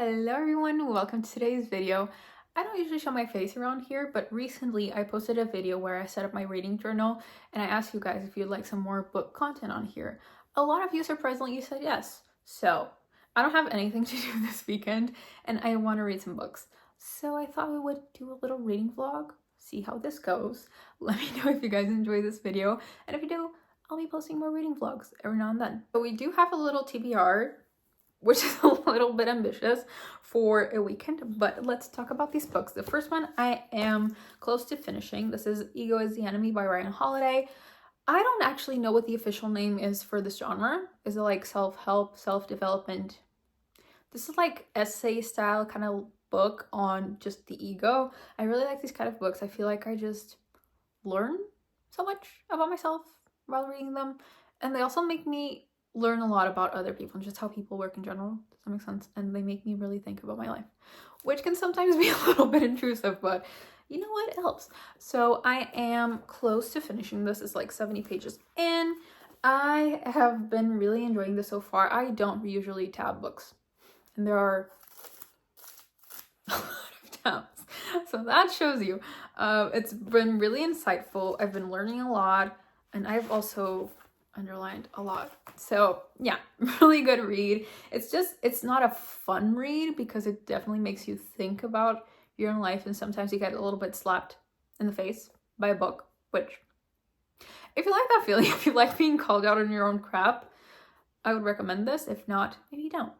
Hello everyone, welcome to today's video. I don't usually show my face around here, but recently I posted a video where I set up my reading journal and I asked you guys if you'd like some more book content on here. A lot of you surprisingly said yes. So I don't have anything to do this weekend and I want to read some books. So I thought we would do a little reading vlog, see how this goes. Let me know if you guys enjoy this video, and if you do, I'll be posting more reading vlogs every now and then. But we do have a little TBR, which is a little bit ambitious for a weekend, but let's talk about these books. The first one I am close to finishing. This is Ego is the Enemy by Ryan Holiday. I don't actually know what the official name is for this genre. Is it like self-help, self-development? This is like essay style kind of book on just the ego. I really like these kind of books. I feel like I just learn so much about myself while reading them, and they also make me learn a lot about other people and just how people work in general. Does that make sense? And they make me really think about my life, which can sometimes be a little bit intrusive, but you know what, it helps. So I am close to finishing this. It's like 70 pages in. I have been really enjoying this so far. I don't usually tab books, and there are a lot of tabs, so that shows you. It's been really insightful. I've been learning a lot, and I've also underlined a lot. So yeah, really good read. It's not a fun read because it definitely makes you think about your own life, and sometimes you get a little bit slapped in the face by a book, which if you like that feeling, if you like being called out on your own crap, I would recommend this. If not, maybe don't.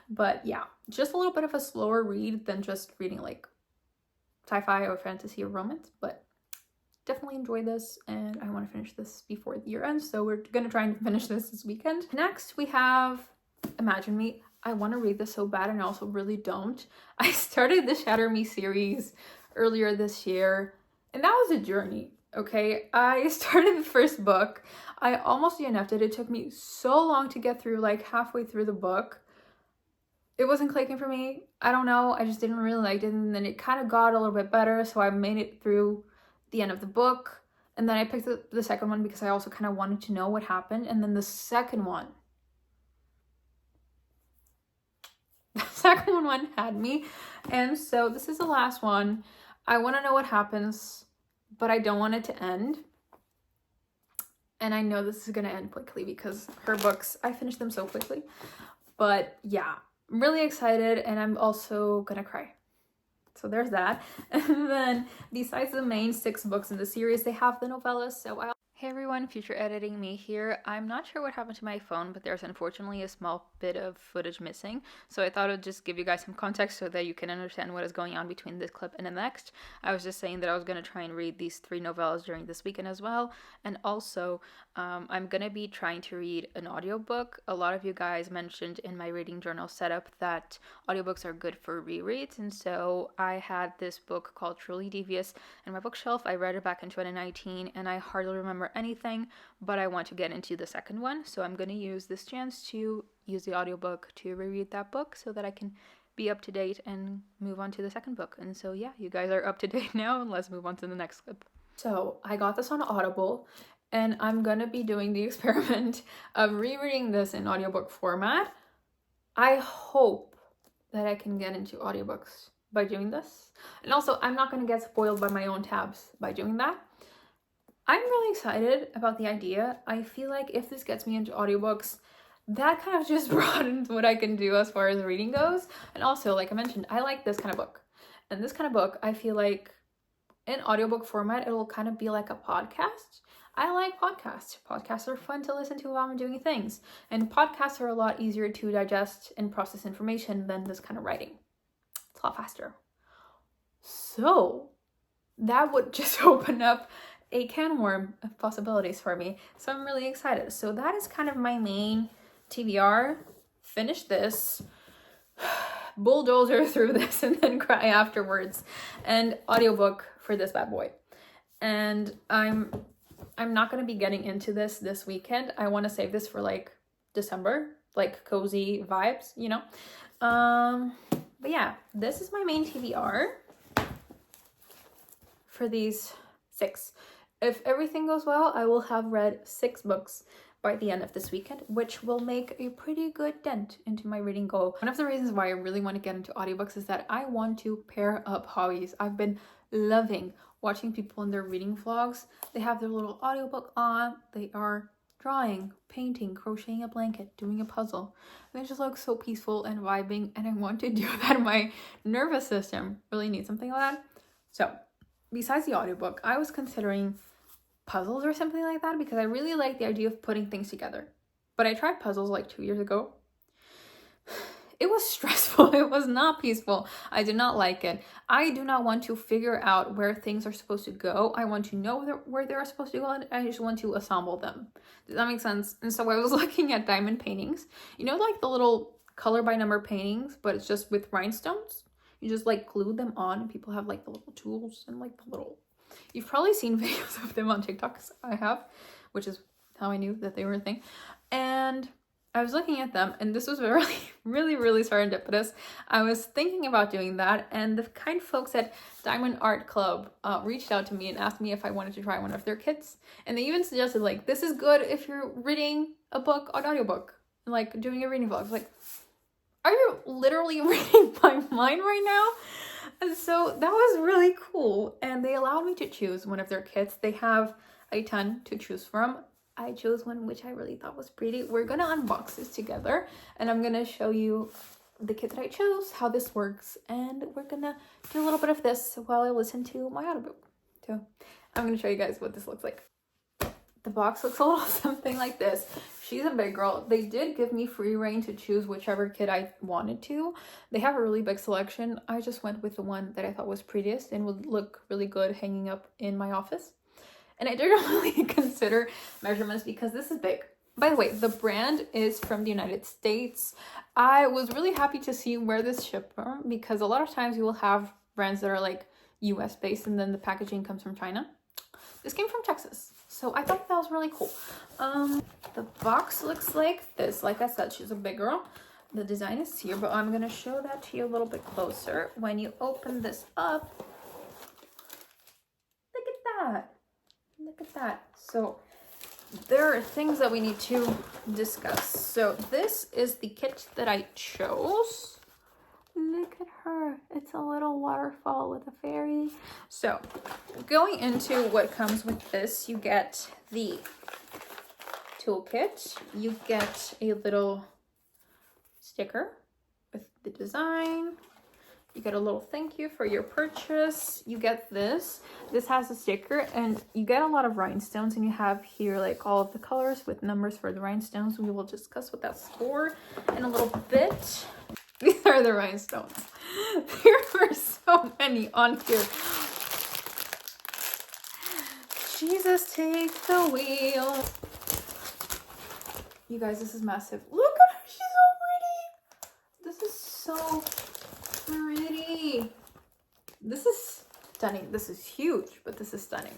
But yeah, just a little bit of a slower read than just reading like sci-fi or fantasy or romance, but definitely enjoy this, and I want to finish this before the year ends, so we're gonna try and finish this weekend. Next we have Imagine Me. I want to read this so bad, and I also really don't. I started the Shatter Me series earlier this year, and that was a journey. Okay, I started the first book. I almost DNF'd it. It took me so long to get through, like halfway through the book. It wasn't clicking for me. I don't know, I just didn't really like it, and then it kind of got a little bit better, so I made it through the end of the book, and then I picked the second one because I also kind of wanted to know what happened. And then the second one had me, and so this is the last one. I want to know what happens, but I don't want it to end, and I know this is gonna end quickly because her books, I finished them so quickly. But yeah, I'm really excited, and I'm also gonna cry. So there's that. And then besides the main 6 books in the series, they have the novellas. So Hey everyone, future editing me here. I'm not sure what happened to my phone, but there's unfortunately a small bit of footage missing. So I thought I'd just give you guys some context so that you can understand what is going on between this clip and the next. I was just saying that I was going to try and read these 3 novellas during this weekend as well. And also, I'm going to be trying to read an audiobook. A lot of you guys mentioned in my reading journal setup that audiobooks are good for rereads. And so I had this book called Truly Devious in my bookshelf. I read it back in 2019, and I hardly remember anything, but I want to get into the second one, so I'm going to use this chance to use the audiobook to reread that book so that I can be up to date and move on to the second book. And so yeah, you guys are up to date now, and let's move on to the next clip. So I got this on Audible, and I'm gonna be doing the experiment of rereading this in audiobook format. I hope that I can get into audiobooks by doing this, and also I'm not going to get spoiled by my own tabs by doing that. I'm really excited about the idea. I feel like if this gets me into audiobooks, that kind of just broadens what I can do as far as reading goes. And also, like I mentioned, I like this kind of book. And this kind of book, I feel like in audiobook format, it will kind of be like a podcast. I like podcasts. Podcasts are fun to listen to while I'm doing things. And podcasts are a lot easier to digest and process information than this kind of writing. It's a lot faster. So that would just open up a can worm of possibilities for me. So I'm really excited. So that is kind of my main TBR. Finish this, bulldozer through this, and then cry afterwards. And audiobook for this bad boy. And I'm not going to be getting into this weekend. I want to save this for like December, like cozy vibes, you know. But yeah, this is my main TBR for these 6. If everything goes well, I will have read 6 books by the end of this weekend, which will make a pretty good dent into my reading goal. One of the reasons why I really want to get into audiobooks is that I want to pair up hobbies. I've been loving watching people in their reading vlogs. They have their little audiobook on, they are drawing, painting, crocheting a blanket, doing a puzzle. And they just look so peaceful and vibing, and I want to do that. My nervous system really needs something like that. So besides the audiobook, I was considering puzzles or something like that because I really like the idea of putting things together. But I tried puzzles like 2 years ago. It was stressful. It was not peaceful. I did not like it. I do not want to figure out where things are supposed to go. I want to know where they're supposed to go, and I just want to assemble them. Does that make sense? And so I was looking at diamond paintings. You know, like the little color by number paintings, but it's just with rhinestones. You just like glue them on, and people have like the little tools and like the little... You've probably seen videos of them on TikTok. I have, which is how I knew that they were a thing. And I was looking at them, and this was really serendipitous. I was thinking about doing that, and the kind folks at Diamond Art Club reached out to me and asked me if I wanted to try one of their kits. And they even suggested, like, this is good if you're reading a book on audiobook, and like doing a reading vlog. I was like, are you literally reading my mind right now? And so that was really cool. And they allowed me to choose one of their kits. They have a ton to choose from. I chose one which I really thought was pretty. We're gonna unbox this together, and I'm gonna show you the kit that I chose, how this works, and we're gonna do a little bit of this while I listen to my audiobook. So I'm gonna show you guys what this looks like. The box looks a little something like this. She's a big girl. They did give me free reign to choose whichever kit I wanted to. They have a really big selection. I just went with the one that I thought was prettiest and would look really good hanging up in my office. And I didn't really consider measurements because this is big. By the way, the brand is from the United States. I was really happy to see where this shipped from because a lot of times you will have brands that are like US based and then the packaging comes from China. This came from Texas, so I thought that was really cool. The box looks like this. Like I said, she's a big girl. The design is here, but I'm gonna show that to you a little bit closer. When you open this up, look at that. Look at that. So there are things that we need to discuss. So this is the kit that I chose. Look at her. It's a little waterfall with a fairy. So going into what comes with this, you get the toolkit. You get a little sticker with the design. You get a little thank you for your purchase. You get this. This has a sticker, and you get a lot of rhinestones, and you have here like all of the colors with numbers for the rhinestones. We will discuss what that's for in a little bit. These are the rhinestones. There are so many on here. Jesus, take the wheel. You guys, this is massive. Look at her. She's so pretty. This is so pretty. This is stunning. This is huge, but this is stunning.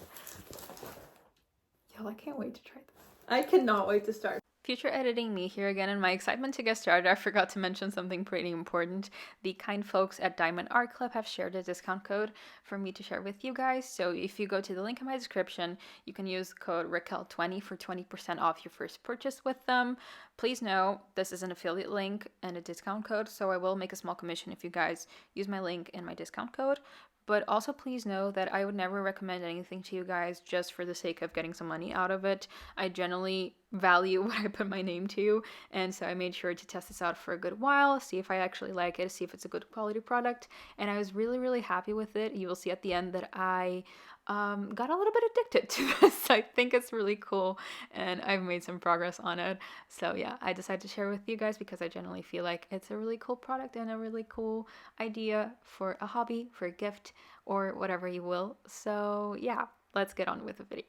Y'all, I can't wait to try this. I cannot wait to start. Future editing me here again. In my excitement to get started, I forgot to mention something pretty important. The kind folks at Diamond Art Club have shared a discount code for me to share with you guys. So if you go to the link in my description, you can use code Raquel20 for 20% off your first purchase with them. Please know this is an affiliate link and a discount code, so I will make a small commission if you guys use my link and my discount code. But also please know that I would never recommend anything to you guys just for the sake of getting some money out of it. I generally value what I put my name to, and so I made sure to test this out for a good while, see if I actually like it, see if it's a good quality product, and I was really happy with it. You will see at the end that I got a little bit addicted to this. I think it's really cool, and I've made some progress on it. So yeah, I decided to share with you guys because I generally feel like it's a really cool product and a really cool idea for a hobby, for a gift, or whatever you will. So yeah, let's get on with the video.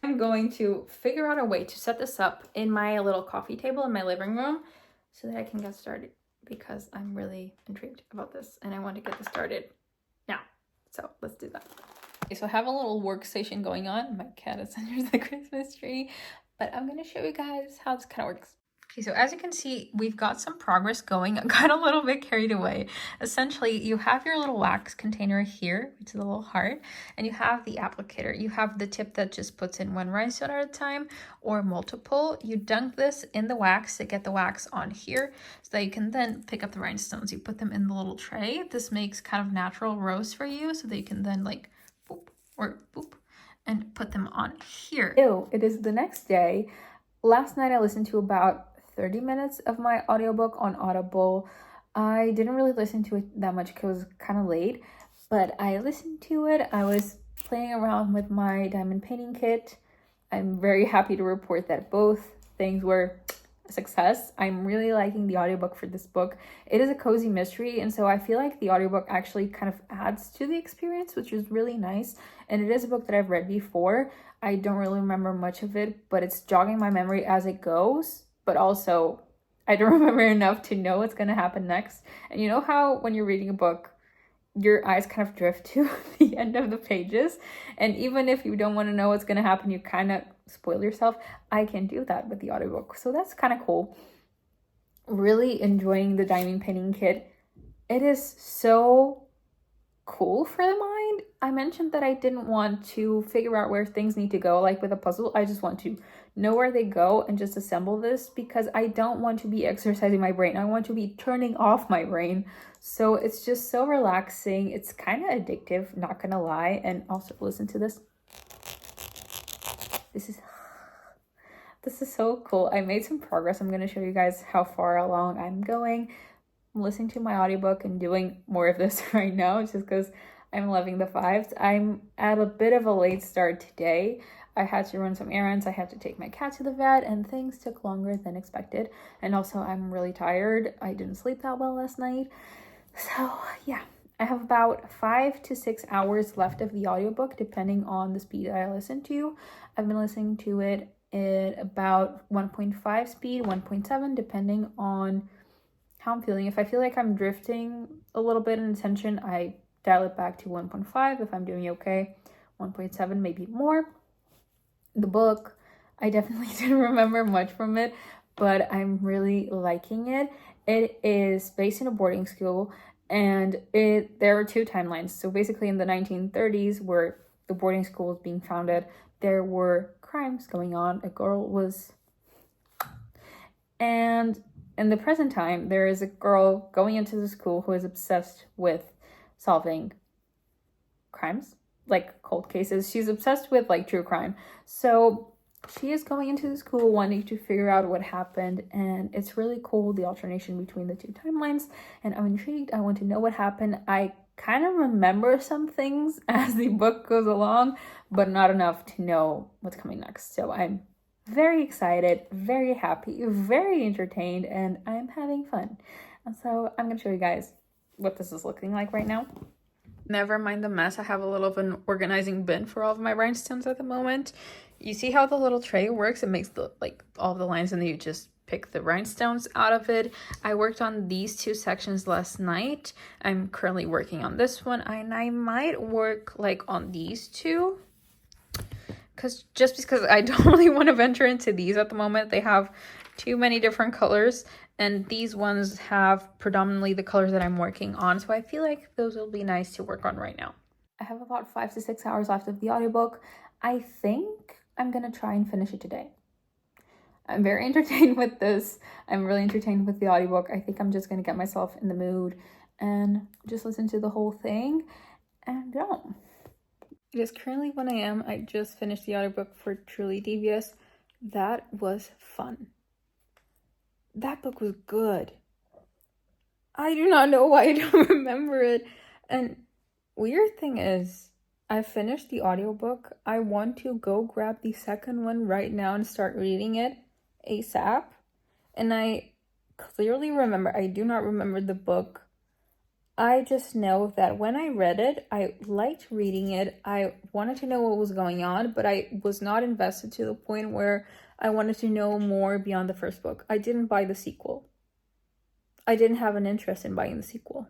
I'm going to figure out a way to set this up in my little coffee table in my living room so that I can get started because I'm really intrigued about this and I want to get this started now. So let's do that. Okay, so I have a little workstation going on. My cat is under the Christmas tree, but I'm going to show you guys how this kind of works. Okay, so as you can see, we've got some progress going. I got a little bit carried away. Essentially, you have your little wax container here, which is a little heart, and you have the applicator. You have the tip that just puts in one rhinestone at a time or multiple. You dunk this in the wax to get the wax on here so that you can then pick up the rhinestones. You put them in the little tray. This makes kind of natural rows for you so that you can then like boop or boop and put them on here. Ew, it is the next day. Last night I listened to about 30 minutes of my audiobook on Audible. I didn't really listen to it that much because it was kind of late, but I listened to it. I was playing around with my diamond painting kit. I'm very happy to report that both things were a success. I'm really liking the audiobook for this book. It is a cozy mystery, and so I feel like the audiobook actually kind of adds to the experience, which is really nice. And it is a book that I've read before. I don't really remember much of it, but it's jogging my memory as it goes. But also, I don't remember enough to know what's going to happen next. And you know how when you're reading a book, your eyes kind of drift to the end of the pages? And even if you don't want to know what's going to happen, you kind of spoil yourself. I can do that with the audiobook. So that's kind of cool. Really enjoying the diamond painting kit. It is so cool for the mind. I mentioned that I didn't want to figure out where things need to go, like with a puzzle. I just want to know where they go and just assemble this because I don't want to be exercising my brain. I want to be turning off my brain. So it's just so relaxing. It's kind of addictive, not gonna lie. And also listen to this. This is so cool. I made some progress. I'm gonna show you guys how far along I'm going. I'm listening to my audiobook and doing more of this right now just because I'm loving the vibes. I'm at a bit of a late start today. I had to run some errands. I had to take my cat to the vet and things took longer than expected. And also I'm really tired. I didn't sleep that well last night. So yeah, I have about 5 to 6 hours left of the audiobook depending on the speed I listen to. I've been listening to it at about 1.5 speed, 1.7 depending on how I'm feeling. If I feel like I'm drifting a little bit in attention, I dial it back to 1.5. If I'm doing okay, 1.7, maybe more. The book, I definitely didn't remember much from it, but I'm really liking it. It is based in a boarding school, and there are two timelines. So basically in the 1930s, where the boarding school was being founded, there were crimes going on. A girl was... And in the present time, there is a girl going into the school who is obsessed with solving crimes, like cold cases. She's obsessed with like true crime. So she is going into the school wanting to figure out what happened, and it's really cool, the alternation between the two timelines, and I'm intrigued. I want to know what happened. I kind of remember some things as the book goes along, but not enough to know what's coming next. So I'm very excited, very happy, very entertained, and I'm having fun. And so I'm going to show you guys what this is looking like right now. Never mind the mess. I have a little of an organizing bin for all of my rhinestones at the moment. You see how the little tray works? It makes the all the lines, and then you just pick the rhinestones out of it. I worked on these two sections last night. I'm currently working on this one, and I might work like on these two. Just because I don't really want to venture into these at the moment. They have too many different colors, and these ones have predominantly the colors that I'm working on. So I feel like those will be nice to work on right now. I have about 5 to 6 hours left of the audiobook. I think I'm going to try and finish it today. I'm very entertained with this. I'm really entertained with the audiobook. I think I'm just going to get myself in the mood and just listen to the whole thing. And yeah. It is currently 1 a.m. I just finished the audiobook for Truly Devious. That was fun. That book was good. I do not know why I don't remember it. And weird thing is, I finished the audiobook. I want to go grab the second one right now and start reading it ASAP. And I clearly remember, I do not remember the book. I just know that when I read it, I liked reading it. I wanted to know what was going on, but I was not invested to the point where I wanted to know more beyond the first book. I didn't buy the sequel. I didn't have an interest in buying the sequel.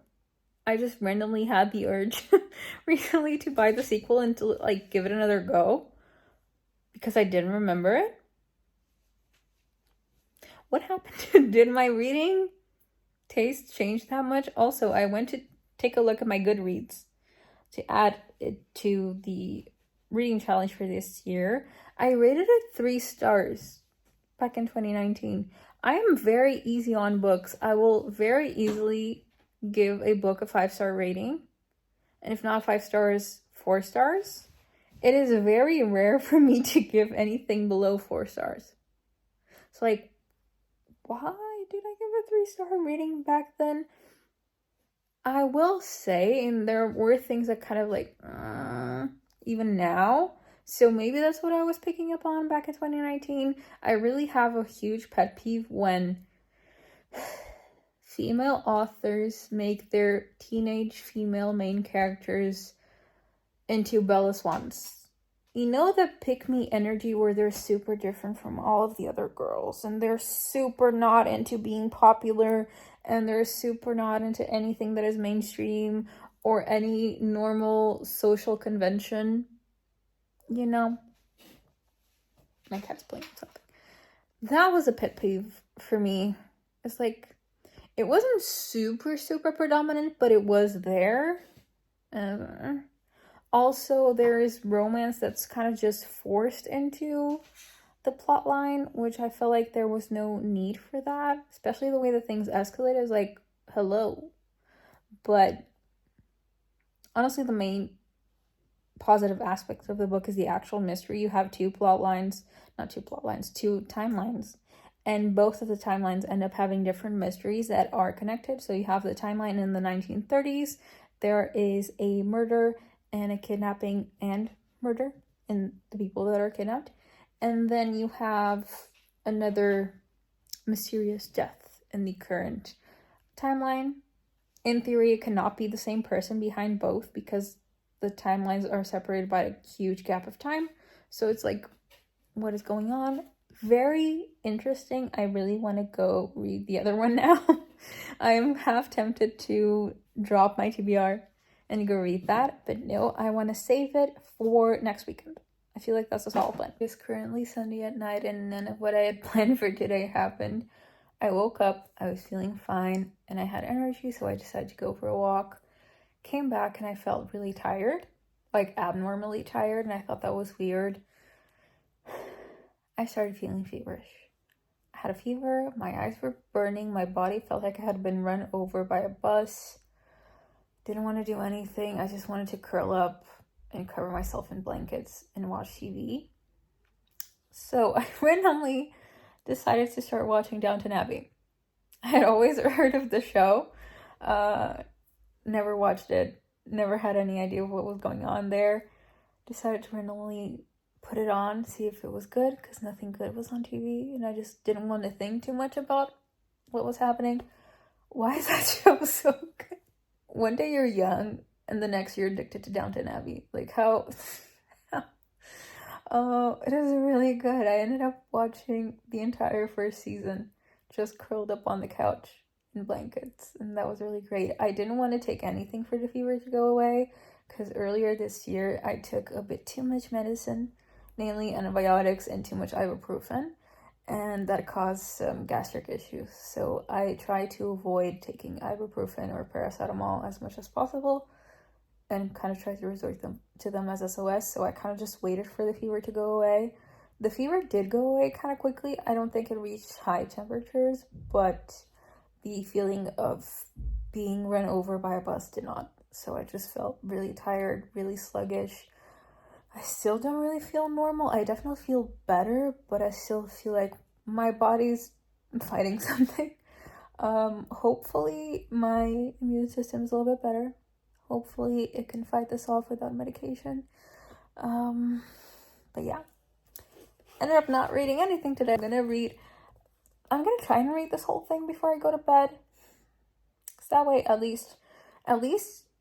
I just randomly had the urge recently to buy the sequel and to like give it another go because I didn't remember it. What happened? Did my reading taste change that much? Also, I went to take a look at my Goodreads to add it to the reading challenge for this year. I rated it 3 stars back in 2019. I am very easy on books. I will very easily give a book a 5-star rating. And if not 5 stars, 4 stars. It is very rare for me to give anything below 4 stars. So like, why did I give a 3-star rating back then? I will say, and there were things that kind of like, even now. So maybe that's what I was picking up on back in 2019. I really have a huge pet peeve when female authors make their teenage female main characters into Bella Swans. You know, the pick-me energy where they're super different from all of the other girls, and they're super not into being popular, and they're super not into anything that is mainstream or any normal social convention. You know? My cat's playing something. That was a pet peeve for me. It's like, it wasn't super predominant, but it was there. Also, there is romance that's kind of just forced into the plot line, which I felt like there was no need for that, especially the way that things escalated. Is like, hello. But honestly, the main positive aspects of the book is the actual mystery. You have two timelines, and both of the timelines end up having different mysteries that are connected. So you have the timeline in the 1930s. There is a murder and a kidnapping and murder in the people that are kidnapped. And then you have another mysterious death in the current timeline. In theory, it cannot be the same person behind both because the timelines are separated by a huge gap of time. So it's like, what is going on? Very interesting. I really want to go read the other one now. I'm half tempted to drop my TBR and go read that, but no, I want to save it for next weekend. I feel like that's a solid plan. It's currently Sunday at night and none of what I had planned for today happened. I woke up, I was feeling fine, and I had energy, so I decided to go for a walk. Came back and I felt really tired, like abnormally tired, and I thought that was weird. I started feeling feverish. I had a fever, my eyes were burning, my body felt like I had been run over by a bus. Didn't want to do anything. I just wanted to curl up and cover myself in blankets and watch TV. So I randomly decided to start watching Downton Abbey. I had always heard of the show, never watched it, never had any idea of what was going on there. Decided to randomly put it on, see if it was good, because nothing good was on TV, and I just didn't want to think too much about what was happening. Why is that show so good? One day you're young, and the next you're addicted to Downton Abbey. Like, how? Oh, it is really good. I ended up watching the entire first season, just curled up on the couch in blankets, and that was really great. I didn't want to take anything for the fever to go away, because earlier this year, I took a bit too much medicine, mainly antibiotics and too much ibuprofen, and that caused some gastric issues. So I try to avoid taking ibuprofen or paracetamol as much as possible and kind of try to resort to them as SOS. So I kind of just waited for the fever to go away. The fever did go away kind of quickly. I don't think it reached high temperatures, but the feeling of being run over by a bus did not. So I just felt really tired, really sluggish. I still don't really feel normal. I definitely feel better, but I still feel like my body's fighting something. Hopefully my immune system is a little bit better. Hopefully it can fight this off without medication. But yeah. Ended up not reading anything today. I'm gonna try and read this whole thing before I go to bed. Cause that way at least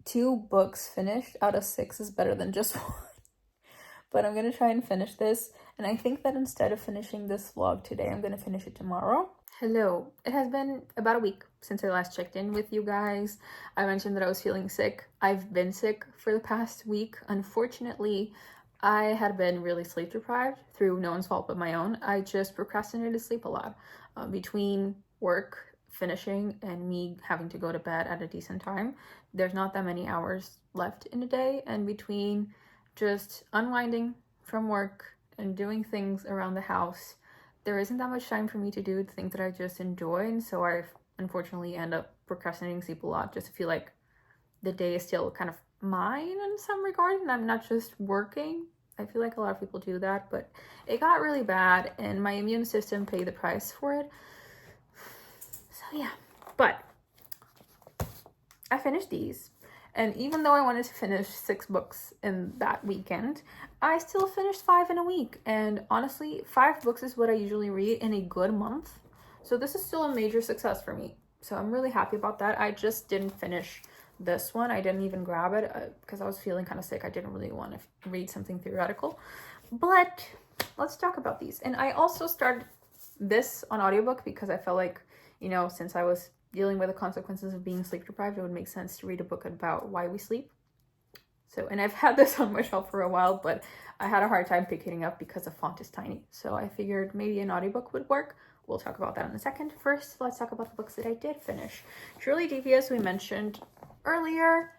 2 books finished out of 6 is better than just 1. But I'm gonna try and finish this. And I think that instead of finishing this vlog today, I'm gonna finish it tomorrow. Hello. It has been about a week since I last checked in with you guys. I mentioned that I was feeling sick. I've been sick for the past week. Unfortunately, I had been really sleep deprived through no one's fault but my own. I just procrastinated sleep a lot. Between work finishing and me having to go to bed at a decent time, there's not that many hours left in a day. And between just unwinding from work and doing things around the house, there isn't that much time for me to do the things that I just enjoy. And so I unfortunately end up procrastinating sleep a lot just to feel like the day is still kind of mine in some regard and I'm not just working. I feel like a lot of people do that, but it got really bad and my immune system paid the price for it. So yeah, but I finished these. And even though I wanted to finish 6 books in that weekend, I still finished 5 in a week. And honestly, 5 books is what I usually read in a good month. So this is still a major success for me. So I'm really happy about that. I just didn't finish this one. I didn't even grab it because I was feeling kind of sick. I didn't really want to read something theoretical. But let's talk about these. And I also started this on audiobook because I felt like, you know, since I was dealing with the consequences of being sleep deprived, it would make sense to read a book about why we sleep. So, and I've had this on my shelf for a while, but I had a hard time picking it up because the font is tiny. So I figured maybe an audiobook would work. We'll talk about that in a second. First, let's talk about the books that I did finish. Truly Devious, we mentioned earlier,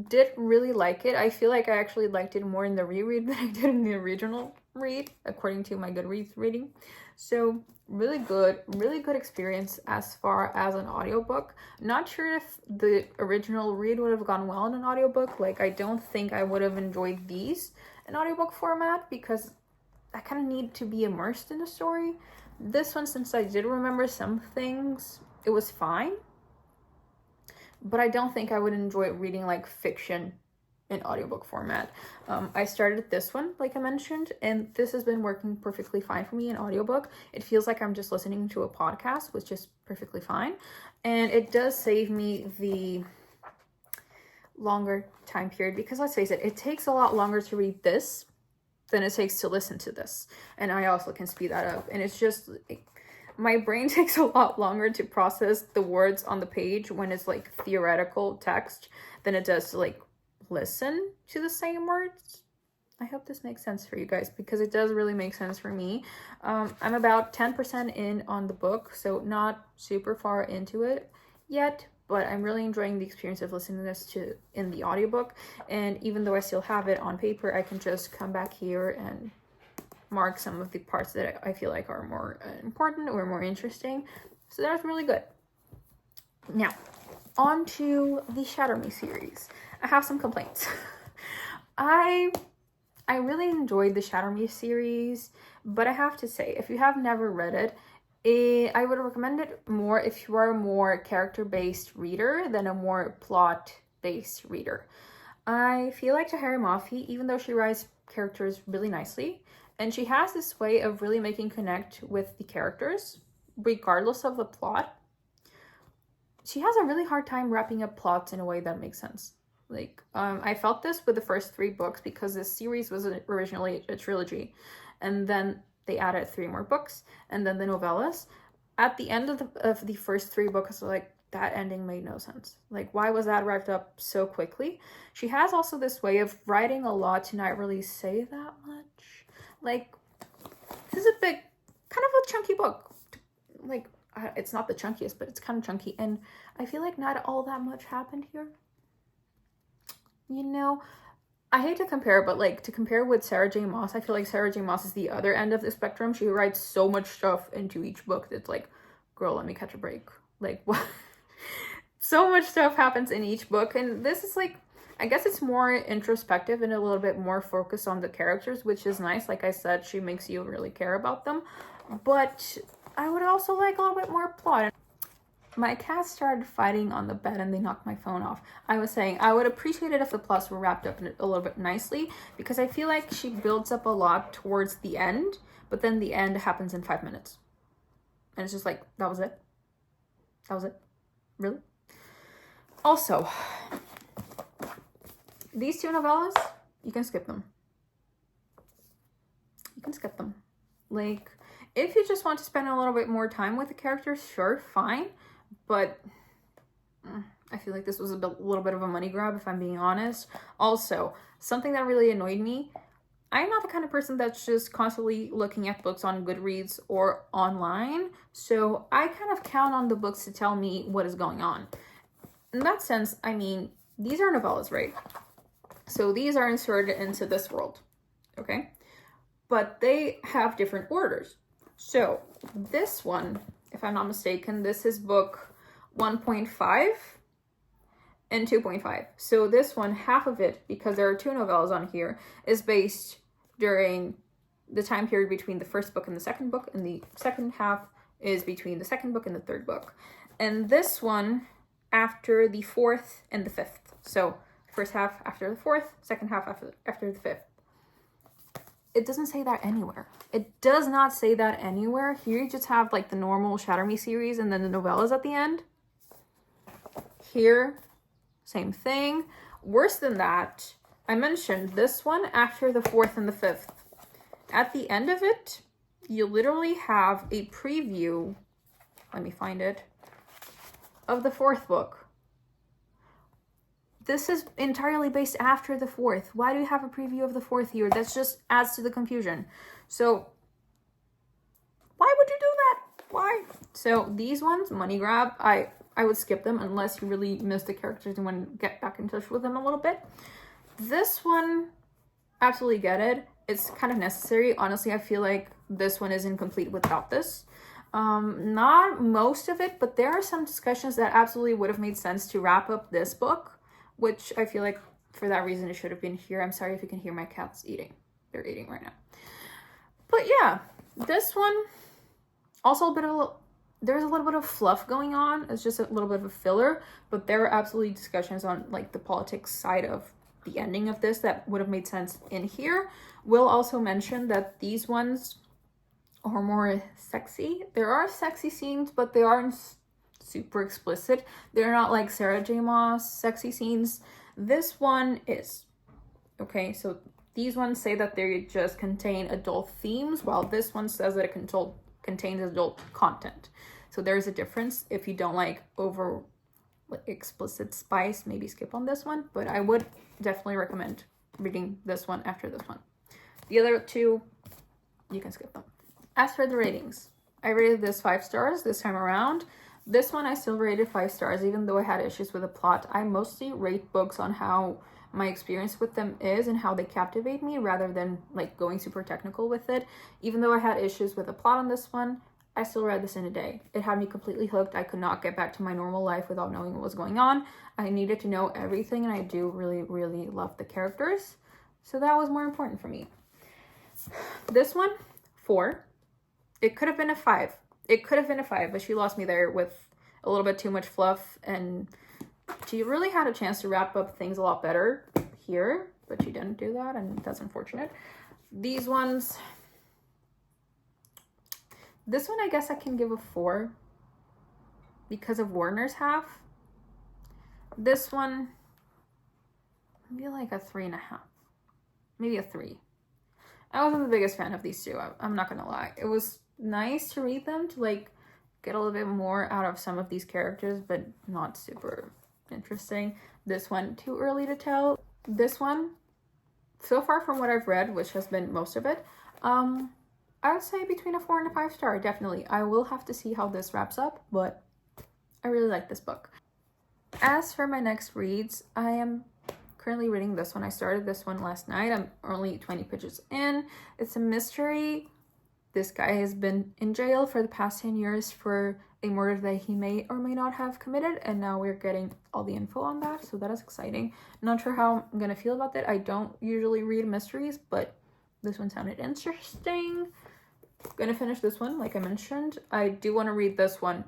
did really like it. I feel like I actually liked it more in the reread than I did in the original read, according to my Goodreads reading. So really good experience as far as an audiobook. Not sure if the original read would have gone well in an audiobook. Like, I don't think I would have enjoyed these in audiobook format because I kind of need to be immersed in the story. This one, since I did remember some things, it was fine. But I don't think I would enjoy reading like fiction in audiobook format. I started this one, like I mentioned, and this has been working perfectly fine for me in audiobook. It feels like I'm just listening to a podcast, which is perfectly fine. And it does save me the longer time period because let's face it, it takes a lot longer to read this than it takes to listen to this. And I also can speed that up. And it's just, my brain takes a lot longer to process the words on the page when it's like theoretical text than it does to like listen to the same words. I hope this makes sense for you guys because it does really make sense for me. I'm about 10% in on the book, so not super far into it yet, but I'm really enjoying the experience of listening to this in the audiobook. And even though I still have it on paper, I can just come back here and mark some of the parts that I feel like are more important or more interesting. So that's really good. Now, on to the Shatter Me series. I have some complaints. I really enjoyed the Shatter Me series, but I have to say, if you have never read it, I would recommend it more if you are a more character-based reader than a more plot-based reader. I feel like Tahari Mafi, even though she writes characters really nicely, and she has this way of really making connect with the characters, regardless of the plot, she has a really hard time wrapping up plots in a way that makes sense. Like, I felt this with the first 3 books because this series was originally a trilogy, and then they added 3 more books, and then the novellas. At the end of the first 3 books, like, that ending made no sense. Like, why was that wrapped up so quickly? She has also this way of writing a lot to not really say that much. Like, this is a big, kind of a chunky book. Like, it's not the chunkiest, but it's kind of chunky, and I feel like not all that much happened here. You know, I hate to compare, but like to compare with Sarah J. Maas, I feel like Sarah J. Maas is the other end of the spectrum. She writes so much stuff into each book that's like, girl, let me catch a break. Like, what? So much stuff happens in each book, and this is like, I guess it's more introspective and a little bit more focused on the characters, which is nice. Like I said, she makes you really care about them, but I would also like a little bit more plot. My cats started fighting on the bed and they knocked my phone off. I was saying I would appreciate it if the plots were wrapped up a little bit nicely because I feel like she builds up a lot towards the end, but then the end happens in 5 minutes. And it's just like, that was it? That was it? Really? Also, these 2 novellas, you can skip them. You can skip them. Like, if you just want to spend a little bit more time with the characters, sure, fine. But I feel like this was a little bit of a money grab, if I'm being honest. Also, something that really annoyed me, I'm not the kind of person that's just constantly looking at books on Goodreads or online, so I kind of count on the books to tell me what is going on. In that sense, I mean, these are novellas, right? So these are inserted into this world, okay? But they have different orders. So this one, if I'm not mistaken, this is book 1.5 and 2.5. So this one, half of it, because there are 2 novellas on here, is based during the time period between the first book and the second book, and the second half is between the second book and the third book. And this one after the 4th and the 5th. So first half after the 4th, second half after the 5th. It doesn't say that anywhere. It does not say that anywhere. Here you just have like the normal Shatter Me series and then the novellas at the end. Here, same thing. Worse than that, I mentioned this one after the 4th and the 5th. At the end of it, you literally have a preview, let me find it, of the 4th book. This is entirely based after the 4th. Why do you have a preview of the 4th here? That just adds to the confusion. So why would you do that? Why? So these ones, money grab, I would skip them unless you really miss the characters and want to get back in touch with them a little bit. This one, absolutely get it. It's kind of necessary. Honestly, I feel like this one is incomplete without this. Not most of it, but there are some discussions that absolutely would have made sense to wrap up this book, which I feel like for that reason it should have been here. I'm sorry if you can hear my cats eating. They're eating right now. But yeah, this one, also there's a little bit of fluff going on. It's just a little bit of a filler, but there are absolutely discussions on like the politics side of the ending of this that would have made sense in here. We'll also mention that these ones are more sexy. There are sexy scenes, but they aren't super explicit. They're not like Sarah J. Maas sexy scenes. This one is. Okay, so these ones say that they just contain adult themes, while this one says that it contains adult content. So there's a difference. If you don't like over explicit spice, maybe skip on this one, but I would definitely recommend reading this one after this one. The other 2, you can skip them. As for the ratings, I rated this 5 stars this time around. This one I still rated 5 stars, even though I had issues with the plot. I mostly rate books on how my experience with them is and how they captivate me, rather than like going super technical with it. Even though I had issues with the plot on this one, I still read this in a day. It had me completely hooked. I could not get back to my normal life without knowing what was going on. I needed to know everything, and I do really, really love the characters. So that was more important for me. This one, 4. It could have been a 5. It could have been a 5, but she lost me there with a little bit too much fluff, and she really had a chance to wrap up things a lot better here, but she didn't do that, and that's unfortunate. These ones, this one I guess I can give a 4 because of Warner's half. This one, maybe like a 3.5, maybe a 3. I wasn't the biggest fan of these 2. I'm not gonna lie. It was nice to read them, to like get a little bit more out of some of these characters, but not super interesting. This one, too early to tell. This one, so far from what I've read, which has been most of it, I would say between a 4 and a 5 star, definitely. I will have to see how this wraps up, but I really like this book. As for my next reads, I am currently reading this one. I started this one last night. I'm only 20 pages in. It's a mystery. This guy has been in jail for the past 10 years for a murder that he may or may not have committed, and now we're getting all the info on that, so that is exciting. Not sure how I'm gonna feel about that. I don't usually read mysteries, but this one sounded interesting. Gonna finish this one, like I mentioned. I do want to read this one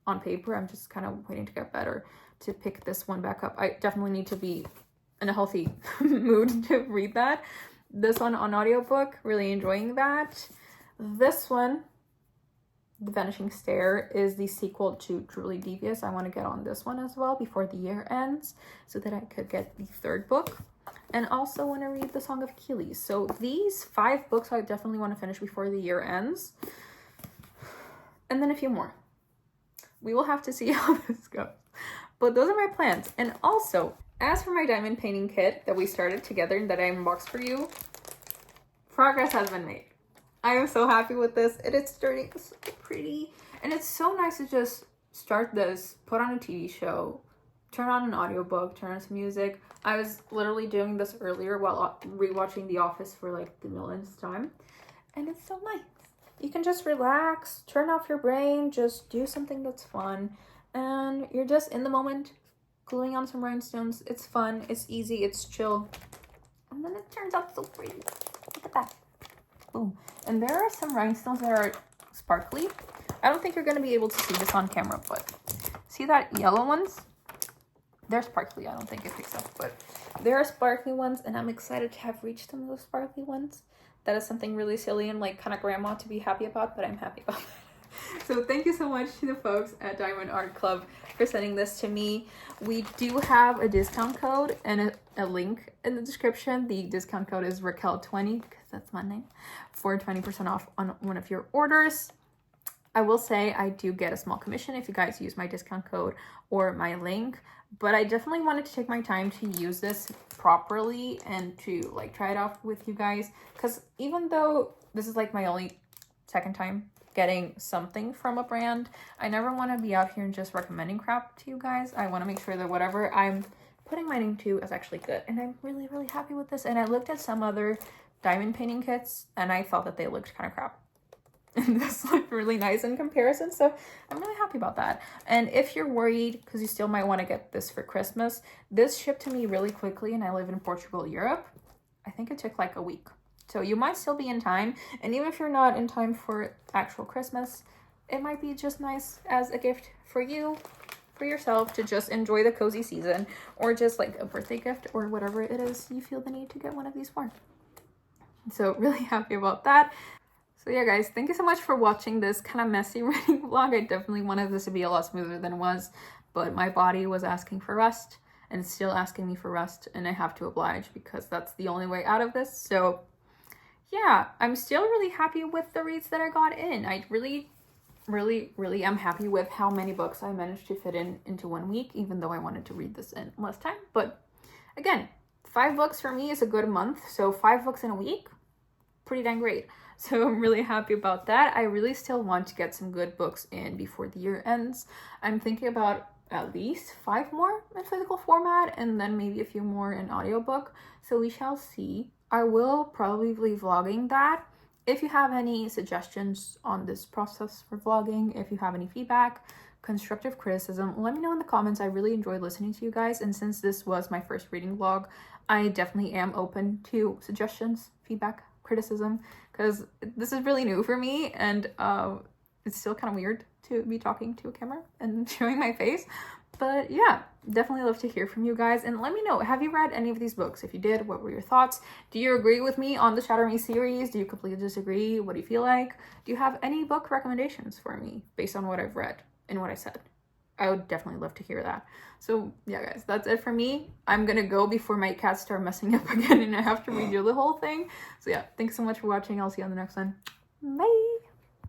on paper. I'm just kind of waiting to get better to pick this one back up. I definitely need to be in a healthy mood to read that. This one on audiobook, really enjoying that. This one, The Vanishing Stair, is the sequel to Truly Devious. I want to get on this one as well before the year ends so that I could get the 3rd book. And also want to read The Song of Achilles. So these 5 books I definitely want to finish before the year ends. And then a few more. We will have to see how this goes. But those are my plans. And also, as for my diamond painting kit that we started together and that I unboxed for you, progress has been made. I am so happy with this. It is starting so pretty. And it's so nice to just start this, put on a TV show, turn on an audiobook, turn on some music. I was literally doing this earlier while rewatching The Office for like the millionth time. And it's so nice. You can just relax, turn off your brain, just do something that's fun. And you're just in the moment, gluing on some rhinestones. It's fun, it's easy, it's chill. And then it turns out so pretty. Look at that. Boom. And there are some rhinestones that are sparkly. I don't think you're going to be able to see this on camera, but see that yellow ones? They're sparkly. I don't think it picks up, but there are sparkly ones, and I'm excited to have reached some of those sparkly ones. That is something really silly and like kind of grandma to be happy about, but I'm happy about that. So thank you so much to the folks at Diamond Art Club for sending this to me. We do have a discount code and a link in the description. The discount code is Raquel20, because that's my name, for 20% off on one of your orders. I will say I do get a small commission if you guys use my discount code or my link, but I definitely wanted to take my time to use this properly and to like try it off with you guys, because even though this is like my only second time getting something from a brand, I never want to be out here and just recommending crap to you guys. I want to make sure that whatever I'm putting my name to is actually good, and I'm really, really happy with this. And I looked at some other diamond painting kits and I thought that they looked kind of crap. And this looked really nice in comparison, so I'm really happy about that. And if you're worried, because you still might want to get this for Christmas, this shipped to me really quickly, and I live in Portugal, Europe. I think it took like a week. So you might still be in time, and even if you're not in time for actual Christmas, it might be just nice as a gift for you, for yourself, to just enjoy the cozy season, or just like a birthday gift, or whatever it is you feel the need to get one of these for. So really happy about that. So yeah, guys, thank you so much for watching this kind of messy reading vlog. I definitely wanted this to be a lot smoother than it was, but my body was asking for rest, and it's still asking me for rest, and I have to oblige because that's the only way out of this. So yeah, I'm still really happy with the reads that I got in. I really am happy with how many books I managed to fit into 1 week, even though I wanted to read this in less time. But again, 5 books for me is a good month, so 5 books in a week, pretty dang great. So I'm really happy about that. I really still want to get some good books in before the year ends. I'm thinking about at least 5 more in physical format, and then maybe a few more in audiobook. So we shall see. I will probably be vlogging that. If you have any suggestions on this process for vlogging, if you have any feedback, constructive criticism, let me know in the comments. I really enjoyed listening to you guys, and since this was my first reading vlog, I definitely am open to suggestions, feedback, criticism, because this is really new for me, and it's still kind of weird to be talking to a camera and showing my face. But yeah, definitely love to hear from you guys, and let me know, have you read any of these books? If you did, what were your thoughts? Do you agree with me on the Shatter Me series? Do you completely disagree? What do you feel like? Do you have any book recommendations for me based on what I've read and what I said? I would definitely love to hear that. So yeah, guys, that's it for me. I'm gonna go before my cats start messing up again and I have to redo the whole thing. So yeah, thanks so much for watching. I'll see you on the next one. Bye.